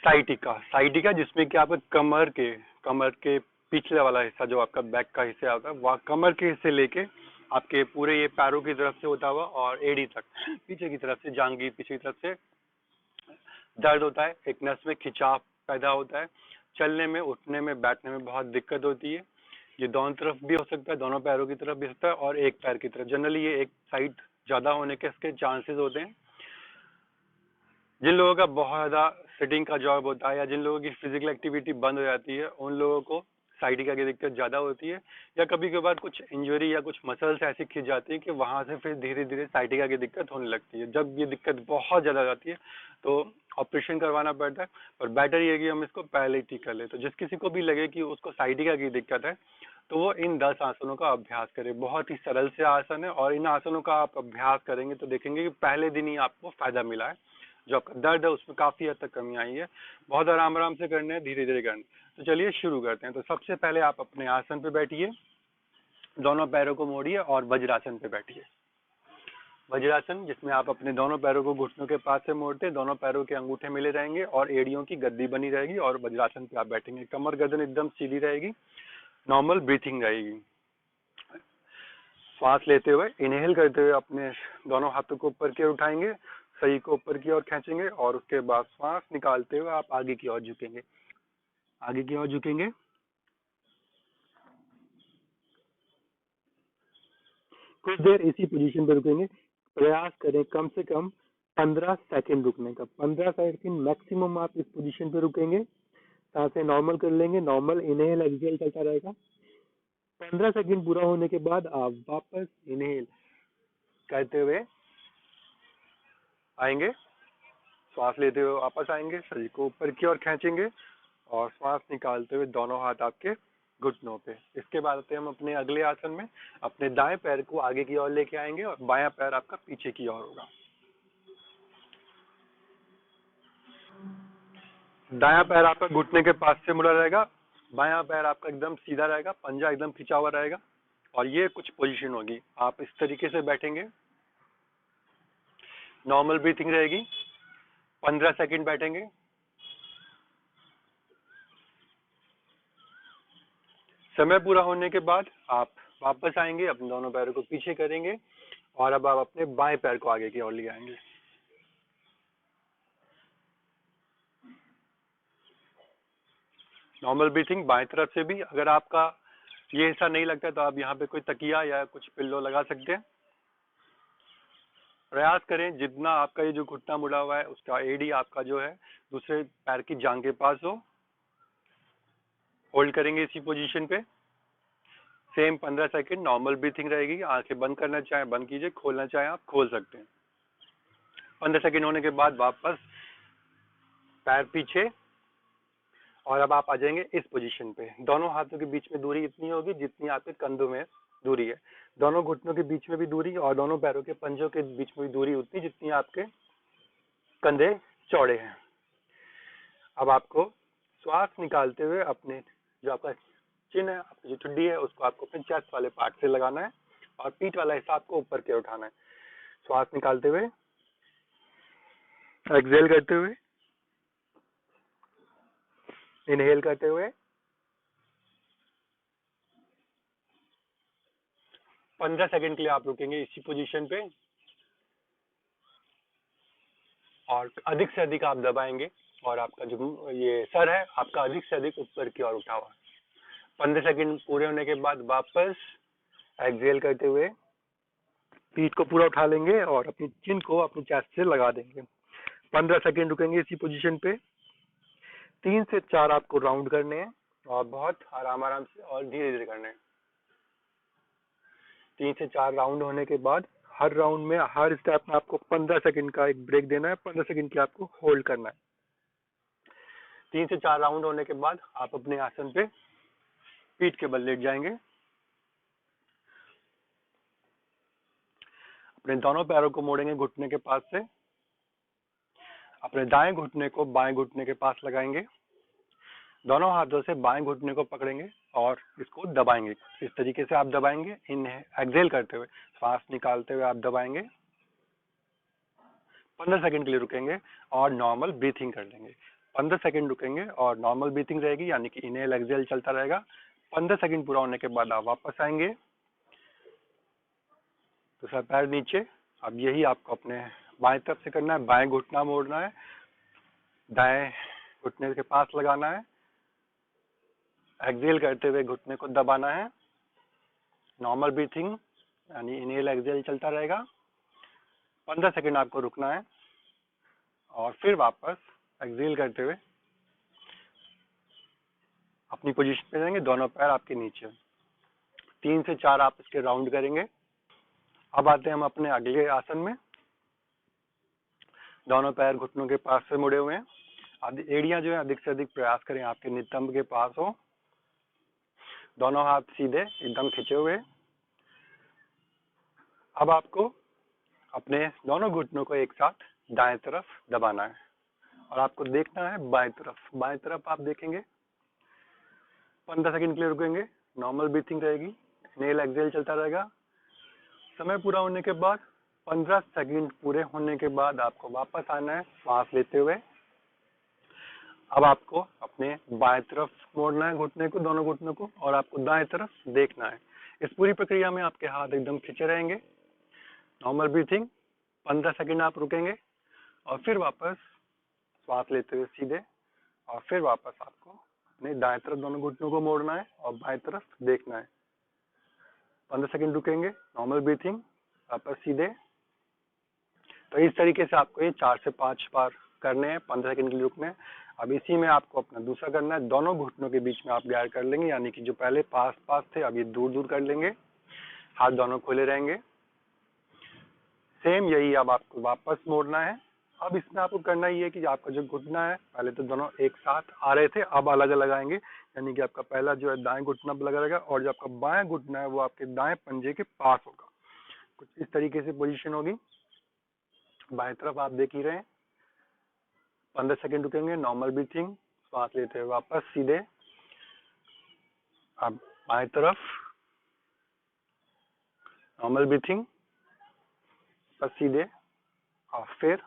Sciatica जिसमें कि आपके कमर के पिछले वाला हिस्सा जो आपका बैक का हिस्सा होता है, वह कमर के हिस्से लेके आपके पूरे ये पैरों की तरफ से होता हुआ और एड़ी तक पीछे की तरफ से, जांघ की पीछे की तरफ से दर्द होता है, एक नस में खिंचाव पैदा होता है, चलने में, उठने में, बैठने में बहुत दिक्कत होती है। ये दोनों तरफ भी हो सकता है, दोनों पैरों की तरफ भी हो सकता है और एक पैर की तरफ। जनरली ये एक साइड ज्यादा होने के इसके चांसेस होते हैं। जिन लोगों का बहुत ज्यादा सिटिंग का जॉब होता है या जिन लोगों की फिजिकल एक्टिविटी बंद हो जाती है, उन लोगों को साइटिका की दिक्कत ज्यादा होती है, या कभी कभार कुछ इंजरी या कुछ मसल्स ऐसी खिंच जाती है कि वहां से फिर धीरे धीरे साइटिका की दिक्कत होने लगती है। जब ये दिक्कत बहुत ज्यादा जाती है तो ऑपरेशन करवाना पड़ता है, पर बेटर ये है कि हम इसको पहले ही ठीक कर ले। तो जिस किसी को भी लगे कि उसको साइटिका की दिक्कत है तो वो इन 10 आसनों का अभ्यास करे। बहुत ही सरल से आसन है और इन आसनों का आप अभ्यास करेंगे तो देखेंगे कि पहले दिन ही आपको फायदा मिला है, जो आपका दर्द है उसमें काफी हद तक कमी आई है। बहुत आराम से करने हैं, धीरे धीरे करने। तो चलिए शुरू करते हैं। तो सबसे पहले आप अपने आसन पे बैठिए, दोनों पैरों को मोड़िए और वज्रासन पे बैठिए। वज्रासन जिसमें आप अपने दोनों पैरों को घुटनों के पास से मोड़ते, दोनों पैरों के अंगूठे मिले रहेंगे और एड़ियों की गद्दी बनी रहेगी और वज्रासन पे आप बैठेंगे। कमर गर्दन एकदम सीधी रहेगी, नॉर्मल ब्रीथिंग रहेगी। श्वास लेते हुए, इनहेल करते हुए अपने दोनों हाथों को ऊपर की ओर उठाएंगे, सही को ऊपर की ओर खींचेंगे और उसके बाद श्वास निकालते हुए आप आगे की ओर झुकेंगे, आगे की ओर झुकेंगे। कुछ देर इसी पोजीशन पर रुकेंगे। प्रयास करें कम से कम 15 सेकंड रुकने का। 15 सेकंड मैक्सिमम आप इस पोजीशन पे रुकेंगे। सांसें नॉर्मल कर लेंगे, नॉर्मल इनहेल एक्सहेल चलता रहेगा। 15 सेकंड पूरा होने के बाद आप वापस इनहेल करते हुए आएंगे, श्वास लेते हुए वापस आएंगे, शरीर को ऊपर की ओर खींचेंगे और श्वास निकालते हुए दोनों हाथ आपके घुटनों पे। इसके बाद आते हैं हम अपने अगले आसन में। अपने दाएं पैर को आगे की ओर लेके आएंगे और बायां पैर आपका पीछे की ओर होगा। दायां पैर आपका घुटने के पास से मुड़ा रहेगा, बायां पैर आपका एकदम सीधा रहेगा, पंजा एकदम खिंचा हुआ रहेगा और ये कुछ पोजीशन होगी। आप इस तरीके से बैठेंगे, नॉर्मल ब्रीथिंग रहेगी, 15 सेकंड बैठेंगे। समय पूरा होने के बाद आप वापस आएंगे, अपने दोनों पैरों को पीछे करेंगे और अब आप अपने बाएं पैर को आगे की ओर ले आएंगे। नॉर्मल ब्रीथिंग बाएं तरफ से भी। अगर आपका ये हिस्सा नहीं लगता तो आप यहाँ पे कोई तकिया या कुछ पिल्लो लगा सकते हैं। प्रयास करें जितना आपका ये जो घुटना मुड़ा हुआ है उसका एड़ी आपका जो है दूसरे पैर की जांघ के पास हो। होल्ड करेंगे इसी पोजीशन पे सेम 15 सेकंड। नॉर्मल ब्रीथिंग रहेगी। आंखें बंद करना चाहे बंद कीजिए, खोलना चाहे आप खोल सकते हैं। 15 सेकंड होने के बाद वापस पैर पीछे और अब आप आ जाएंगे इस पोजीशन पे। दोनों हाथों के बीच में दूरी इतनी होगी जितनी आपके कंधों में दूरी है। दोनों घुटनों के बीच में भी दूरी और दोनों पैरों के पंजों के बीच में भी दूरी उतनी जितनी आपके कंधे चौड़े हैं। अब आपको श्वास निकालते हुए अपने जो आपका चिन्ह है, आपकी जो ठुड्डी है, उसको आपको अपने चेस्ट वाले पार्ट से लगाना है और पीठ वाला हिस्सा आपको ऊपर की ओर उठाना है। श्वास निकालते हुए, एक्सहेल करते हुए, इनहेल करते हुए 15 सेकंड के लिए आप रुकेंगे इसी पोजीशन पे और अधिक से अधिक आप दबाएंगे और आपका जो ये सर है आपका अधिक से अधिक ऊपर की ओर उठा हुआ। 15 सेकंड पूरे होने के बाद वापस एक्सहेल करते हुए पीठ को पूरा उठा लेंगे और अपनी चिन को अपनी चेस्ट से लगा देंगे। 15 सेकंड रुकेंगे इसी पोजीशन पे। 3 से 4 आपको राउंड करने हैं और बहुत आराम से और धीरे धीरे करने हैं। 3 से 4 राउंड होने के बाद हर राउंड में हर स्टेप में आपको 15 सेकंड का एक ब्रेक देना है। 15 सेकंड के आपको होल्ड करना है। 3 से 4 राउंड होने के बाद आप अपने आसन पे पीठ के बल लेट जाएंगे। अपने दोनों पैरों को मोड़ेंगे घुटने के पास से। अपने दाएं घुटने को बाएं घुटने के पास लगाएंगे। दोनों हाथों से बाएं घुटने को पकड़ेंगे और इसको दबाएंगे। इस तरीके से आप दबाएंगे। एक्सहेल करते हुए, श्वास निकालते हुए आप दबाएंगे। 15 सेकंड के लिए रुकेंगे और नॉर्मल ब्रीथिंग कर लेंगे। 15 सेकंड रुकेंगे और नॉर्मल ब्रीथिंग रहेगी, यानी कि इनहेल एक्सहेल चलता रहेगा। 15 सेकंड पूरा होने के बाद आप वापस आएंगे, दूसरा पैर नीचे। अब यही आपको अपने बाएं तरफ से करना है, बाएं घुटना मोड़ना है, दाएं घुटने के पास लगाना है, एक्सहेल करते हुए घुटने को दबाना है। नॉर्मल ब्रीथिंग यानी इनहेल एक्सहेल चलता रहेगा। 15 सेकंड आपको रुकना है और फिर वापस एक्सहेल करते हुए अपनी पोजीशन पे जाएंगे, दोनों पैर आपके नीचे। 3 से 4 आप इसके राउंड करेंगे। अब आते हैं हम अपने अगले आसन में। दोनों पैर घुटनों के पास से मुड़े हुए हैं। एड़ियां जो है अधिक से अधिक प्रयास करें आपके नितंब के पास हो। दोनों हाथ सीधे एकदम खिंचे हुए। अब आपको अपने दोनों घुटनों को एक साथ दाएं तरफ दबाना है और आपको देखना है बाएं तरफ। बाएं तरफ आप देखेंगे, 15 सेकंड के लिए रुकेंगे, नॉर्मल ब्रीथिंग रहेगी, इनहेल एक्सहेल चलता रहेगा। समय पूरा होने के बाद 15 सेकंड पूरे होने के बाद आपको वापस आना है सांस लेते हुए। अब आपको अपने बाएं तरफ मोड़ना है घुटने को, दोनों घुटनों को, और आपको दाएं तरफ देखना है। इस पूरी प्रक्रिया में आपके हाथ एकदम खिंचे रहेंगे। नॉर्मल ब्रीथिंग, 15 सेकंड आप रुकेंगे और फिर वापस सांस लेते हुए सीधे, और फिर वापस आपको अपने दाएं तरफ दोनों घुटनों को मोड़ना है और बाएं तरफ देखना है। 15 सेकंड रुकेंगे, नॉर्मल ब्रीथिंग, वापस सीधे। तो इस तरीके से आपको ये 4 से 5 बार करने हैं, 15 सेकंड के लिए रुकने हैं। अब इसी में आपको अपना दूसरा करना है, दोनों घुटनों के बीच में आप गैर कर लेंगे, यानी कि जो पहले पास पास थे अब ये दूर दूर कर लेंगे। हाथ दोनों खुले रहेंगे। सेम यही अब आपको वापस मोड़ना है। अब इसमें आपको करना ही है कि आपका जो घुटना है, पहले तो दोनों एक साथ आ रहे थे, अब अलग अलग आएंगे, यानी कि आपका पहला जो है दाएं घुटना लगा रहेगा और जो आपका बाएं घुटना है वो आपके दाएं पंजे के पास होगा। कुछ इस तरीके से पोजीशन होगी। बाएं तरफ आप देख ही रहे हैं। 15 सेकंड रुकेंगे, नॉर्मल ब्रीथिंग, सांस लेते हुए वापस सीधे। अब बाएं तरफ नॉर्मल ब्रीथिंग, बस सीधे, और फिर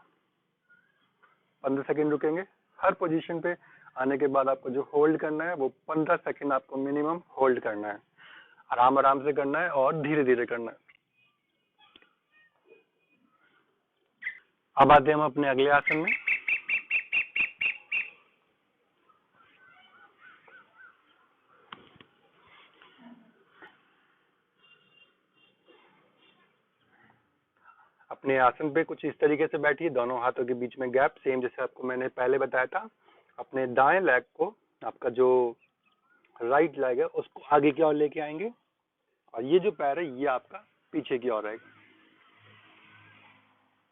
15 सेकंड रुकेंगे। हर पोजीशन पे आने के बाद आपको जो होल्ड करना है वो 15 सेकंड आपको मिनिमम होल्ड करना है। आराम आराम से करना है और धीरे धीरे करना है। अब आते हैं हम अपने अगले आसन में। अपने आसन पे कुछ इस तरीके से बैठिए, दोनों हाथों के बीच में गैप, सेम जैसे आपको मैंने पहले बताया था। अपने दाएं लेग को, आपका जो राइट लेग है, उसको आगे की ओर लेके आएंगे और ये जो पैर है ये आपका पीछे की ओर रहेगा।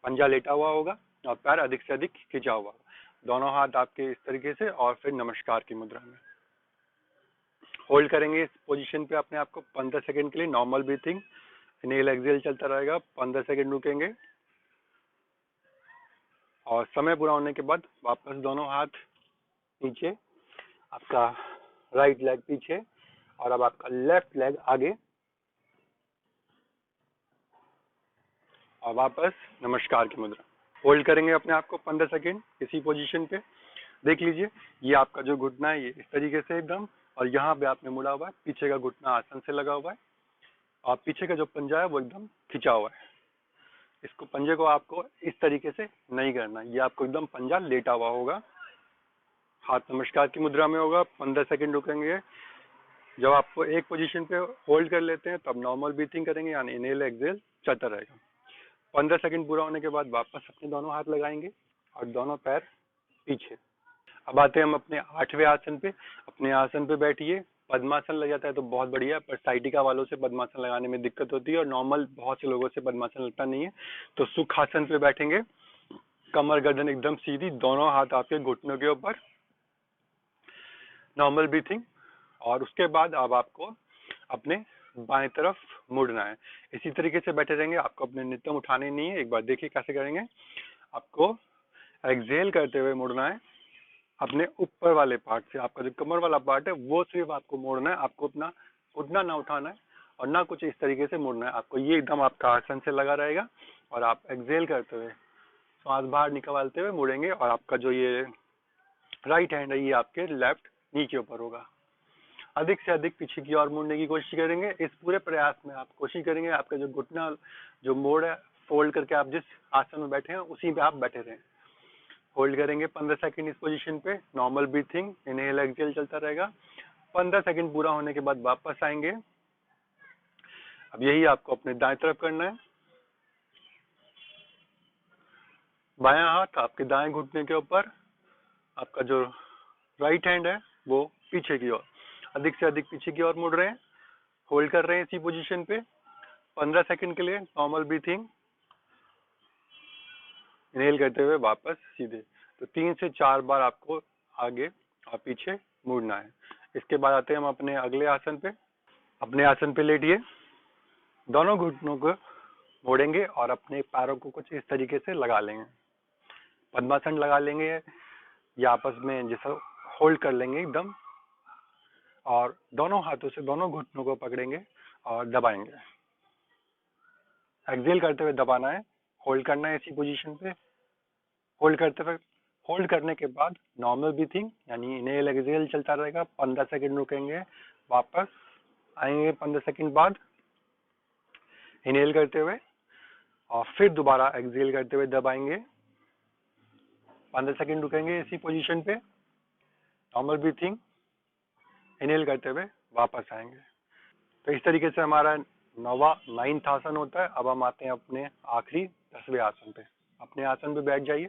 पंजा लेटा हुआ होगा और पैर अधिक से अधिक खिंचा हुआ होगा। दोनों हाथ आपके इस तरीके से, और फिर नमस्कार की मुद्रा में होल्ड करेंगे इस पोजीशन पे अपने आप को 15 सेकंड के लिए। नॉर्मल ब्रीथिंग, इनहेल एक्सहेल चलता रहेगा। 15 सेकंड रुकेंगे और समय पूरा होने के बाद वापस दोनों हाथ नीचे, आपका राइट लेग पीछे और अब आपका लेफ्ट लेग आगे, और वापस नमस्कार की मुद्रा। होल्ड करेंगे अपने आप को 15 सेकंड इसी पोजीशन पे। देख लीजिए, ये आपका जो घुटना है ये इस तरीके से एकदम, और यहाँ पे आपने मुड़ा हुआ है, पीछे का घुटना आसन से लगा हुआ है और पीछे का जो पंजा है वो एकदम खिंचा हुआ है। इसको पंजे को आपको इस तरीके से नहीं करना, ये आपको एकदम पंजा लेटा हुआ होगा। हाथ नमस्कार की मुद्रा में होगा। 15 सेकंड रुकेंगे। जब आपको एक पोजीशन पे होल्ड कर लेते हैं तब नॉर्मल ब्रीथिंग करेंगे, यानी इनहेल एक्सहेल चलता रहेगा। 15 सेकंड पूरा होने के बाद वापस अपने दोनों हाथ लगाएंगे और दोनों पैर पीछे। अब आते हैं हम अपने 8वें आसन पे। अपने आसन पे बैठिए। पद्मासन लग जाता है तो बहुत बढ़िया, पर साइटिका वालों से पद्मासन लगाने में दिक्कत होती है और नॉर्मल बहुत से लोगों से पद्मासन लगता नहीं है। तो सुखासन पे बैठेंगे, कमर गर्दन एकदम सीधी, दोनों हाथ आपके घुटनों के ऊपर, नॉर्मल ब्रीथिंग, और उसके बाद अब आपको अपने बाएं तरफ मुड़ना है। इसी तरीके से बैठे रहेंगे, आपको अपने नितंब उठाने नहीं है। एक बार देखिए कैसे करेंगे। आपको एक्सहेल करते हुए मुड़ना है अपने ऊपर वाले पार्ट से, आपका जो कमर वाला पार्ट है वो सिर्फ आपको मोड़ना है। आपको अपना घुटना ना उठाना है और ना कुछ इस तरीके से मुड़ना है। आपको ये एकदम आपका आसन से लगा रहेगा और आप एक्सहेल करते हुए, सांस बाहर निकालते हुए मुड़ेंगे और आपका जो ये राइट हैंड है ये आपके लेफ्ट नी के ऊपर होगा। अधिक से अधिक पीछे की ओर मुड़ने की कोशिश करेंगे। इस पूरे प्रयास में आप कोशिश करेंगे आपका जो घुटना जो मोड़ है फोल्ड करके आप जिस आसन में बैठे हैं उसी पे आप बैठे रहें। होल्ड करेंगे 15 सेकंड इस पोजीशन पे। नॉर्मल ब्रीथिंग, इनहेल एक्सहेल चलता रहेगा। 15 सेकंड पूरा होने के बाद वापस आएंगे। अब यही आपको अपने दाएं तरफ करना है। बायां हाथ आपके दाएं घुटने के ऊपर, आपका जो राइट हैंड है वो पीछे की ओर, अधिक से अधिक पीछे की ओर मुड़ रहे हैं। होल्ड कर रहे हैं इसी पोजीशन पे 15 सेकंड के लिए। नॉर्मल ब्रीथिंग, इनहेल करते हुए वापस सीधे। तो 3 से 4 बार आपको आगे और पीछे मुड़ना है। इसके बाद आते हैं हम अपने अगले आसन पे। अपने आसन पे लेटिए, दोनों घुटनों को मोड़ेंगे और अपने पैरों को कुछ इस तरीके से लगा लेंगे। पद्मासन लगा लेंगे या आपस में जैसा होल्ड कर लेंगे एकदम, और दोनों हाथों से दोनों घुटनों को पकड़ेंगे और दबाएंगे। एक्सहेल करते हुए दबाना है, होल्ड करना है इसी पोजीशन पे। होल्ड करते हुए, होल्ड करने के बाद नॉर्मल ब्रीथिंग यानी इनहेल एक्सहेल चलता रहेगा। 15 सेकंड रुकेंगे, वापस आएंगे 15 सेकंड बाद इनहेल करते हुए, और फिर दोबारा एक्सहेल करते हुए दबाएंगे। 15 सेकंड रुकेंगे इसी पोजीशन पे। नॉर्मल ब्रीथिंग, इनहेल करते हुए वापस आएंगे। तो इस तरीके से हमारा 9वां आसन होता है। अब हम आते हैं अपने आखिरी 10वें आसन पे। अपने आसन पे बैठ जाइए,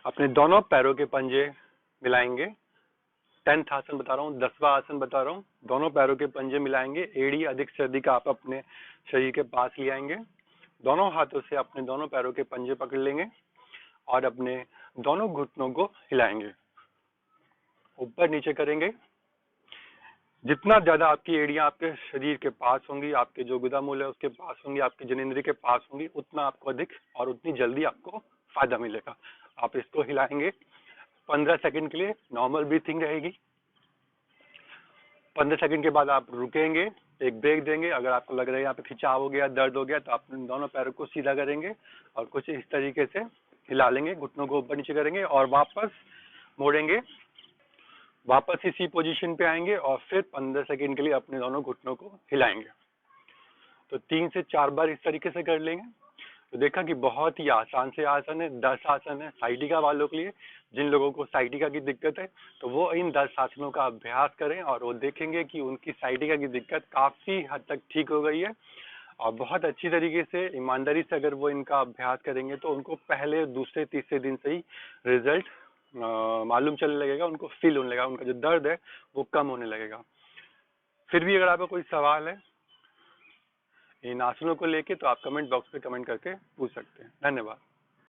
अपने दोनों पैरों के पंजे मिलाएंगे। 10th आसन बता रहा हूँ, 10वां आसन बता रहा हूँ। दोनों पैरों के पंजे मिलाएंगे, एड़ी अधिक से अधिक आप अपने शरीर के पास ले आएंगे। दोनों हाथों से अपने दोनों पैरों के पंजे पकड़ लेंगे और अपने दोनों घुटनों को हिलाएंगे, ऊपर नीचे करेंगे। जितना ज्यादा आपकी एड़ियां आपके शरीर के पास होंगी, आपके जो गुदा मूल है उसके पास होंगी, आपकी जनेंद्रिय के पास होंगी, उतना आपको अधिक और उतनी जल्दी आपको फायदा मिलेगा। आप इसको हिलाएंगे 15 सेकंड के लिए। नॉर्मल ब्रीथिंग रहेगी। 15 सेकंड के बाद आप रुकेंगे, एक ब्रेक देंगे। अगर आपको लग रहा है यहाँ पे खिंचाव हो गया, दर्द हो गया, तो आप दोनों पैरों को सीधा करेंगे और कुछ इस तरीके से हिला लेंगे, घुटनों को ऊपर नीचे करेंगे और वापस मोड़ेंगे। वापस इसी पोजीशन पे आएंगे और फिर 15 सेकंड के लिए अपने दोनों घुटनों को हिलाएंगे। तो 3 से 4 बार इस तरीके से कर लेंगे। तो देखा कि बहुत ही आसान से आसन है। 10 आसन है साइटिका वालों के लिए। जिन लोगों को साइटिका की दिक्कत है तो वो इन 10 आसनों का अभ्यास करें और वो देखेंगे कि उनकी साइटिका की दिक्कत काफी हद तक ठीक हो गई है। और बहुत अच्छी तरीके से, ईमानदारी से अगर वो इनका अभ्यास करेंगे तो उनको पहले, दूसरे, तीसरे दिन से ही रिजल्ट मालूम चलने लगेगा, उनको फील होने लगेगा, उनका जो दर्द है वो कम होने लगेगा। फिर भी अगर आपका कोई सवाल है इन आसनों को लेके तो आप कमेंट बॉक्स पे कमेंट करके पूछ सकते हैं। धन्यवाद।